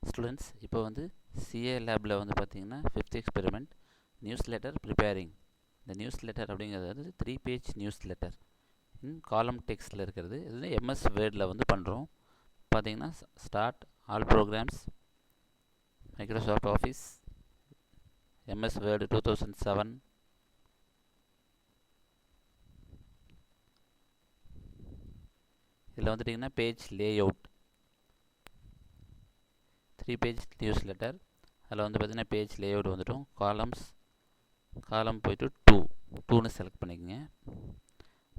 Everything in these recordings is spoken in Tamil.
ஸ்டூடெண்ட்ஸ் இப்போ வந்து சிஏ லேபில் வந்து பார்த்தீங்கன்னா 5th experiment news letter preparing. இந்த நியூஸ் லெட்டர் அப்படிங்கிறது வந்து 3 பேஜ் நியூஸ் லெட்டர் காலம் டெக்ஸ்ட்டில் இருக்கிறது. இது எம்எஸ் வேர்டில் வந்து பண்ணுறோம். பார்த்தீங்கன்னா start all programs Microsoft Office MS word 2007. இதில் வந்துட்டிங்கன்னா page layout 3 page newsletter. அதில் வந்து பார்த்திங்கன்னா பேஜ் லேஅவுட் வந்துட்டோம். காலம் போய்ட்டு 2ன்னு செலக்ட் பண்ணிக்கோங்க.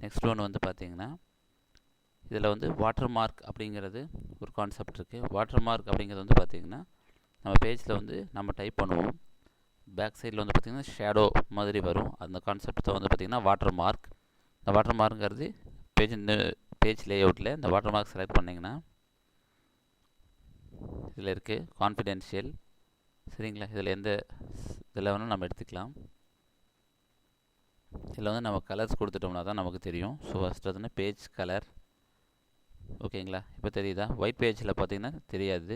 நெக்ஸ்ட் ஒன்று வந்து பார்த்திங்கன்னா இதில் வந்து வாட்டர் மார்க் அப்படிங்கிறது ஒரு கான்செப்ட் இருக்குது. வாட்டர் மார்க் அப்படிங்கிறது வந்து பார்த்திங்கன்னா நம்ம பேஜில் வந்து நம்ம டைப் பண்ணுவோம், பேக் சைடில் வந்து பார்த்திங்கன்னா ஷேடோ மாதிரி வரும். அந்த கான்செப்ட் தான் வந்து பார்த்திங்கன்னா வாட்டர் மார்க். இந்த வாட்டர் மார்க்குங்கிறது பேஜ் லேஅவுட்டில் இந்த வாட்டர் மார்க் செலக்ட் பண்ணிங்கன்னா இதில் இருக்குது கான்ஃபிடென்ஷியல். சரிங்களா, இதில் வேணும் நம்ம எடுத்துக்கலாம். இதில் வந்து நம்ம கலர்ஸ் கொடுத்துட்டோம்னா தான் நமக்கு தெரியும். ஸோ ஃபஸ்ட்டு வந்து பேஜ் கலர். ஓகேங்களா, இப்போ தெரியுதா? ஒயிட் பேஜில் பார்த்தீங்கன்னா தெரியாது.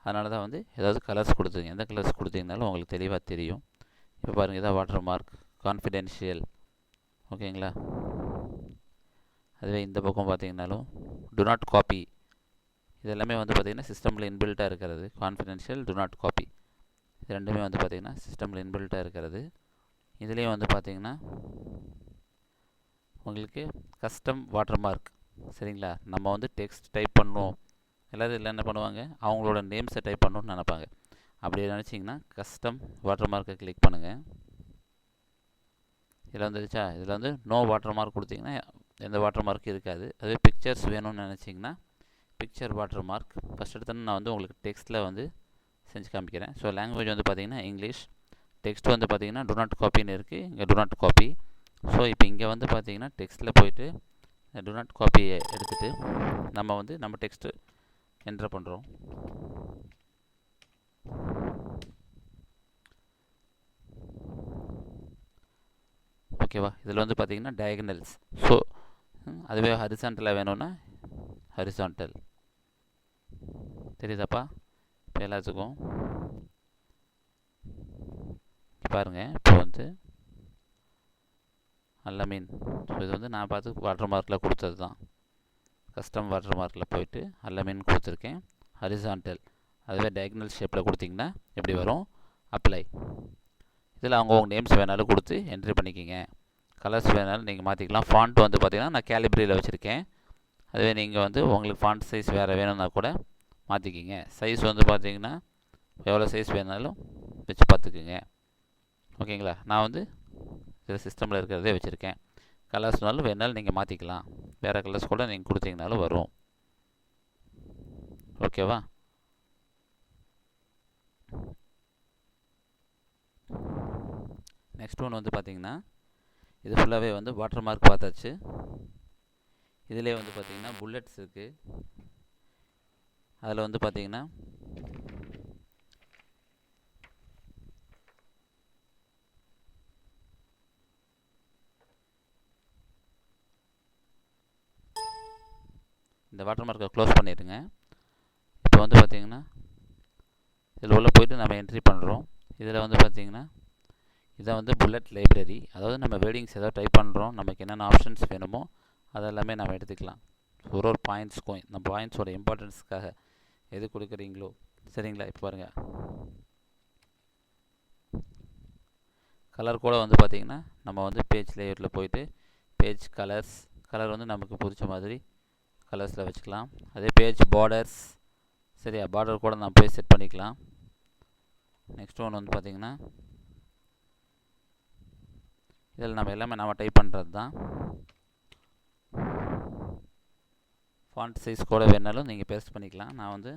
அதனால தான் வந்து ஏதாவது கலர்ஸ் கொடுத்துங்க. எந்த கலர்ஸ் கொடுத்தீங்கனாலும் உங்களுக்கு தெளிவாக தெரியும். இப்போ பாருங்கள், இதான் வாட்டர் மார்க் கான்ஃபிடென்ஷியல். ஓகேங்களா, அதுவே இந்த பக்கம் பார்த்தீங்கன்னாலும் டு நாட் காப்பி. இது எல்லாமே வந்து பார்த்திங்கன்னா சிஸ்டமில் இன்பில்ட்டாக இருக்கிறது. கான்ஃபிடென்ஷியல், டு நாட் காப்பி, இது ரெண்டுமே வந்து பார்த்திங்கன்னா சிஸ்டமில் இன்பில்ட்டாக இருக்கிறது. இதுலேயும் வந்து பார்த்திங்கன்னா உங்களுக்கு கஸ்டம் வாட்டர் மார்க். சரிங்களா, நம்ம வந்து டெக்ஸ்ட் டைப் பண்ணோம், எல்லோரும் இதில் என்ன பண்ணுவாங்க, அவங்களோட நேம்ஸை டைப் பண்ணணும்னு நினைப்பாங்க. அப்படி நினச்சிங்கன்னா கஸ்டம் வாட்டர் மார்க்கை கிளிக் பண்ணுங்கள். இதில் வந்துருச்சா? இதில் வந்து நோ வாட்டர் மார்க் கொடுத்திங்கன்னா எந்த வாட்டர் மார்க்கும் இருக்காது. அதுவே பிக்சர்ஸ் வேணும்னு நினச்சிங்கன்னா பிக்சர் வாட்டர் மார்க். ஃபஸ்ட் எடுத்தோன்னு நான் வந்து உங்களுக்கு டெக்ஸ்ட்டில் வந்து செஞ்சு காமிக்கிறேன். ஸோ லாங்குவேஜ் வந்து பார்த்திங்கன்னா இங்கிலீஷ். டெக்ஸ்ட் வந்து பார்த்திங்கன்னா டு நாட் காப்பின்னு இருக்குது, இங்கே டு நாட் காப்பி. ஸோ இப்போ இங்கே வந்து பார்த்திங்கன்னா டெக்ஸ்ட்டில் போய்ட்டு டு நாட் காப்பியை எடுத்துகிட்டு நம்ம வந்து நம்ம டெக்ஸ்ட்டு என்ட்ரு பண்ணுறோம். ஓகேவா, இதில் வந்து பார்த்திங்கன்னா டயகனல்ஸ். ஸோ அதுவே ஹரிசாண்டலாக வேணும்னா ஹரிசாண்டல். தெரியுதாப்பா இப்போ எல்லாத்துக்கும்? பாருங்கள், இப்போ வந்து நல்ல மீன். ஸோ இது வந்து நான் பார்த்து வாட்டர் மார்க்கில் கொடுத்தது தான். கஸ்டம் வாட்டர் மார்க்கில் போயிட்டு நல்ல மீன் கொடுத்துருக்கேன். ஹரிசாண்டல், அதுவே டயகனல் ஷேப்பில் கொடுத்திங்கன்னா எப்படி வரும்? அப்ளை. இதில் அவங்க நேம்ஸ் வேணாலும் கொடுத்து என்ட்ரி பண்ணிக்கிங்க. கலர்ஸ் வேணாலும் நீங்கள் மாற்றிக்கலாம். ஃபாண்ட் வந்து பார்த்திங்கன்னா நான் கேலிப்ரியில் வச்சுருக்கேன். அதுவே நீங்கள் வந்து உங்களுக்கு ஃபாண்ட் சைஸ் வேறு வேணும்னா கூட மாற்றிக்கிங்க. சைஸ் வந்து பார்த்திங்கன்னா எவ்வளோ சைஸ் வேணாலும் வச்சு பார்த்துக்குங்க. ஓகேங்களா, நான் வந்து இதில் சிஸ்டமில் இருக்கிறதே வச்சுருக்கேன். கலர்ஸ்னாலும் வேணாலும் நீங்கள் மாற்றிக்கலாம். வேறு கலர்ஸ் கூட நீங்கள் கொடுத்தீங்கனாலும் வரும். ஓகேவா? நெக்ஸ்ட் ஒன்று வந்து பார்த்திங்கன்னா இது ஃபுல்லாகவே வந்து வாட்டர் மார்க் பார்த்தாச்சு. இதிலே வந்து பார்த்திங்கன்னா புல்லட்ஸ் இருக்குது. அதில் வந்து பார்த்திங்கன்னா இந்த வாட்டர் மார்க்கை க்ளோஸ் பண்ணிடுங்க. இப்போ வந்து பார்த்திங்கன்னா இதில் உள்ள போய்ட்டு நம்ம என்ட்ரி பண்ணுறோம். இதில் வந்து பார்த்திங்கன்னா இதை வந்து புல்லட் லைப்ரரி. அதாவது நம்ம வேர்டிங்ஸ் ஏதாவது டைப் பண்ணுறோம், நமக்கு என்னென்ன ஆப்ஷன்ஸ் வேணுமோ அதெல்லாமே நம்ம எடுத்துக்கலாம். ஒரு பாயிண்ட்ஸ்க்கும் இந்த பாயிண்ட்ஸோட இம்பார்ட்டன்ஸுக்காக எது கொடுக்குறீங்களோ. சரிங்களா, இப்போ பாருங்கள், கலர் கூட வந்து பார்த்திங்கன்னா நம்ம வந்து பேஜ் லேஅவுட்டில் போயிட்டு பேஜ் கலர் வந்து நமக்கு பிடிச்ச மாதிரி கலர்ஸில் வச்சுக்கலாம். அதே பேஜ் பார்டர்ஸ், சரியா, பார்டர் கூட நம்ம போய் செட் பண்ணிக்கலாம். நெக்ஸ்ட் ஒன்று வந்து பார்த்திங்கன்னா இதில் நம்ம எல்லாமே நம்ம டைப் பண்ணுறது தான். ஃபாண்ட் சைஸ் கூட வேணாலும் நீங்கள் பேஸ்ட் பண்ணிக்கலாம். நான் வந்து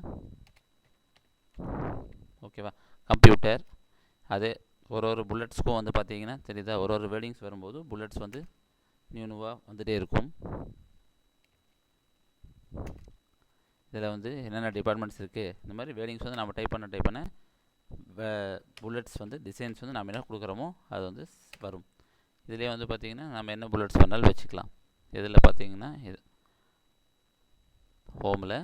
ஓகேவா, கம்ப்யூட்டர். அது ஒரு புல்லட்ஸ்க்கும் வந்து பார்த்திங்கன்னா தெரியுதா, ஒரு வேர்டிங்ஸ் வரும்போது புல்லட்ஸ் வந்து நியூவாக வந்துகிட்டே இருக்கும். இதில் வந்து என்னென்ன டிபார்ட்மெண்ட்ஸ் இருக்குது, இந்த மாதிரி வேர்டிங்ஸ் வந்து நம்ம டைப் பண்ண புல்லட்ஸ் வந்து டிசைன்ஸ் வந்து நம்ம என்ன கொடுக்குறோமோ அது வந்து வரும். இதிலே வந்து பார்த்திங்கன்னா நம்ம என்ன புல்லட்ஸ் வேணாலும் வச்சுக்கலாம். இதில் பார்த்திங்கன்னா இது ஹோமில்,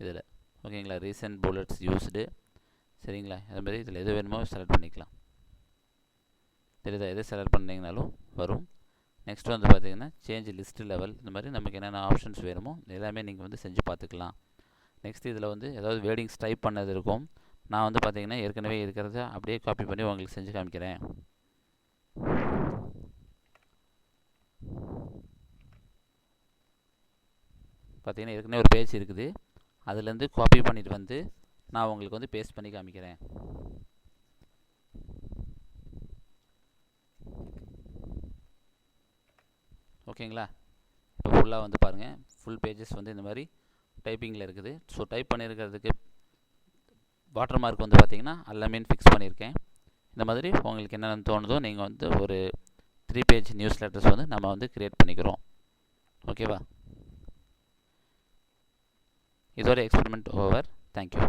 இதில் ஓகேங்களா. ரீசெண்ட் புல்லட்ஸ் யூஸ்டு, சரிங்களா. அதுமாதிரி இதில் எது வேணுமோ செலக்ட் பண்ணிக்கலாம். தெரியுதா, எது செலக்ட் பண்ணிங்கனாலும் வரும். நெக்ஸ்ட் வந்து பார்த்திங்கன்னா சேஞ்ச் லிஸ்ட் லெவல், இந்த மாதிரி நமக்கு என்னென்ன ஆப்ஷன்ஸ் வேணுமோ எல்லாமே நீங்கள் வந்து செஞ்சு பார்த்துக்கலாம். நெக்ஸ்ட் இதில் வந்து ஏதாவது வேர்டிங்ஸ் டைப் பண்ணது இருக்கும். நான் வந்து பார்த்திங்கன்னா ஏற்கனவே இருக்கிறத அப்படியே காப்பி பண்ணி உங்களுக்கு செஞ்சு காமிக்கிறேன். பார்த்திங்கன்னா ஏற்கனவே ஒரு பேஜ் இருக்குது, அதுலேருந்து காப்பி பண்ணிட்டு வந்து நான் உங்களுக்கு வந்து பேஸ்ட் பண்ணி காமிக்கிறேன். ஓகேங்களா. இப்போ ஃபுல்லாக வந்து பாருங்கள், ஃபுல் பேஜஸ் வந்து இந்த மாதிரி டைப்பிங்கில் இருக்குது. ஸோ டைப் பண்ணியிருக்கிறதுக்கு வாட்டர் மார்க் வந்து பார்த்திங்கன்னா எல்லாமே ஃபிக்ஸ் பண்ணியிருக்கேன். இந்த மாதிரி உங்களுக்கு என்னென்ன தோணுதோ நீங்கள் வந்து ஒரு 3 பேஜ் நியூஸ் லெட்டர்ஸ் வந்து நம்ம வந்து க்ரியேட் பண்ணிக்கிறோம். ஓகேவா. இதோட எக்ஸ்பெரிமெண்ட் ஓவர். தேங்க்யூ.